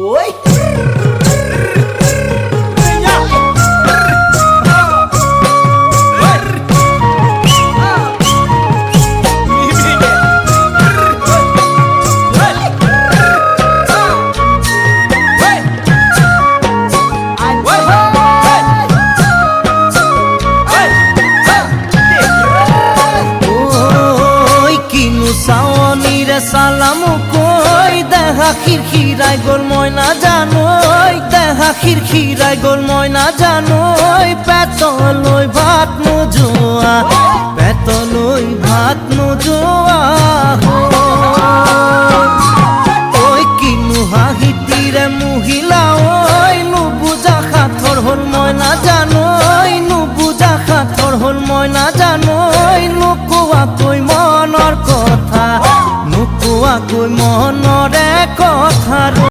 ওই সালাম কই দেখা খিরখিরাই গোল ময়না জানোই দেখা খিরখিরাই গোল ময়না জানোই পেতলই ভাত নোজোয়া পেতলই ভাত